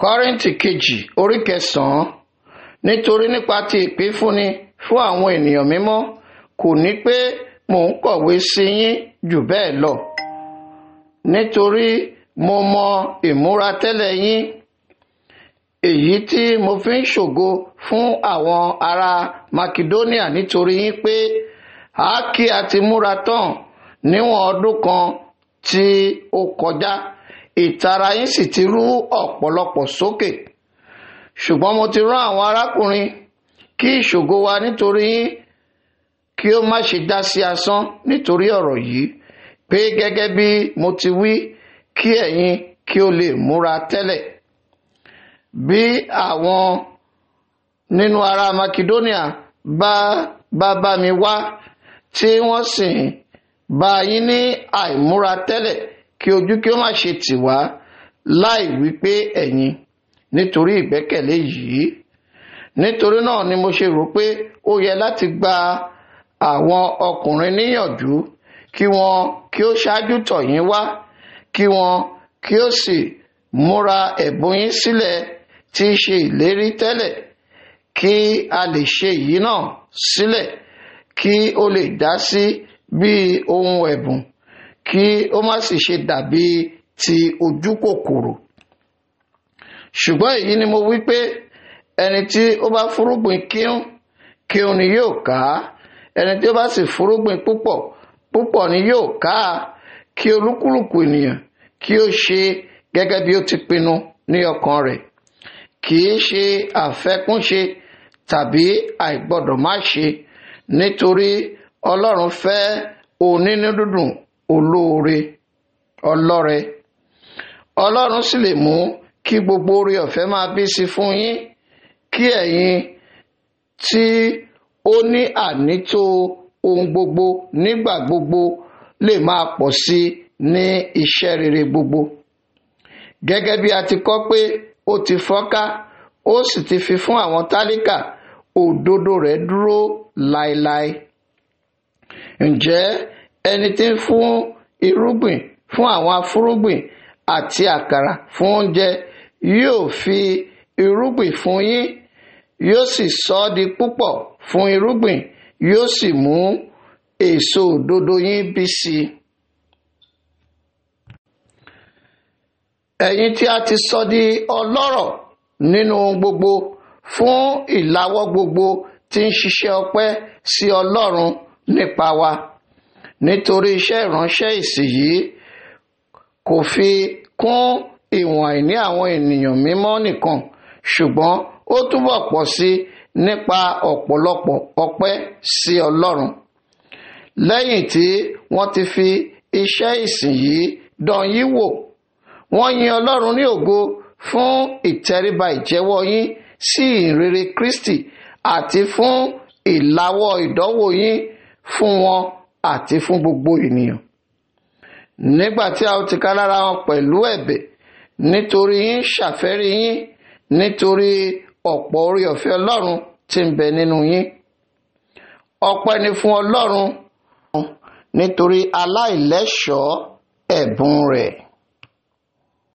Kọ́ríńtì kejì orí 9. Nítorí nípa ti ìpínfúnni fún àwọn ènìyàn mímọ́ kò ní pé mò ń kọ̀wé sí yín jù bẹ́ẹ̀ lọ, nítorí mo mọ ìmúratẹ́lẹ̀ yín, èyí tí mo fi ń ṣògo fún àwọn ará Makedóníà nítorí yín pé kí a ti múra tán níwọ̀n ọdún kan tí ó kọjá, ìtara yín sì ti rú ọ̀pọ̀lọpọ̀ sókè. Ṣùgbọ́n mo ti rán àwọn arákùnrin kí ìṣògo wa nítorí yín kí ó má ṣe já sí asán nítorí ọ̀rọ̀ yìí, pé gẹ́gẹ́ bí mo ti wí kí ẹ̀yin kí ó lè múra tẹ́lẹ̀. Bí àwọn nínú ará Makedóníà bá mi wá tí wọ́n sì bá yín ní àìmúra tẹ́lẹ̀, kí ojú kí ó má ṣe tì wá láì wí pé ẹ̀yin, nítorí ìgbẹ́kẹ̀lé yìí. Nítorí náà ni mo ṣe rò pé ó yẹ láti gba àwọn ọkùnrin níyànjú kí wọn kí ó ṣáájú tọ̀ yín wá, kí wọn kí ó sì múra ẹ̀bùn yín sílẹ̀ tí í ṣe ìlérí tẹ́lẹ̀, kí a lè ṣe èyí náà sílẹ̀ kí ó lè dá sí bí ohun ẹ̀bùn, kí ó má sì ṣe dàbí ti ojú kòkòrò. Ṣùgbọ́n èyí ni mo wí pé ẹni tí ó bá fúrúgbìn kíhun ni yóò ká, ẹni tí ó bá sì fúrúgbìn púpọ̀ ni yóò ká. Kí olúkúlùkù ènìyàn kí ó ṣe gẹ́gẹ́ bí ó ti pinnu ní ọkàn rẹ̀, kì í ṣe àfẹ́kúnṣe tàbí àìgbọ́dọ̀ má ṣe, nítorí Ọlọ́run fẹ́ onínúdídùn ọlọ́rẹ. Ọlọ́run sì lè mú kí gbogbo oore ọ̀fẹ́ máa bí sí fún yín, kí ẹ̀yin tí ó ní ànító ohun gbogbo nígbà gbogbo lè máa pọ̀ sí ní iṣẹ́ rere gbogbo. Gẹ́gẹ́ bí a ti kọ pé ó ti fọ́nká, ó sì ti fi fún àwọn tálíkà, òdodo rẹ̀ dúró láéláé. Ǹjẹ́ ẹni tí ń fún irúgbìn fún àwọn afúrúgbìn àti àkàrà fún oúnjẹ yóò fi irúgbìn fún yín, yóò sì sọ ọ́ di púpọ̀ fún irúgbìn, yóò sì mú èso òdodo yín bí sí i. Ẹ̀yin tí a ti sọ di ọlọ́rọ̀ nínú gbogbo fún ìlawọ́ gbogbo tí ń ṣiṣẹ́ ọpẹ́ sí Ọlọ́run nípa wa, nítorí iṣẹ́ ìránṣẹ́ ìsìn yìí kò fi kún ìwọ̀n àìní àwọn ènìyàn mímọ́ nìkan, ṣùgbọ́n ó túbọ̀ pọ̀ sí nípa ọ̀pọ̀lọpọ̀ ọpẹ́ sí Ọlọ́run. Lẹ́yìn tí wọ́n ti fi iṣẹ́ ìsìn yìí dán yín wò, wọ́n yin Ọlọ́run ní ògo fún ìtẹríba ìjẹ́wọ́ yín sí ìrere Kristi àti fún ìlawọ́ ìdánwò yín fún wọn àti fún gbogbo ènìyàn. Nígbà tí a ó tìka lára wọn pẹ̀lú ẹ̀bẹ̀ nítorí yín ṣàfẹ́rí yín, nítorí ọ̀pọ̀ oore ọ̀fẹ́ Ọlọ́run tí ń bẹ nínú yín. Ọpẹ́ ni fún Ọlọ́run nítorí aláìlẹ́ṣọ̀ọ́ ẹ̀bùn rẹ̀.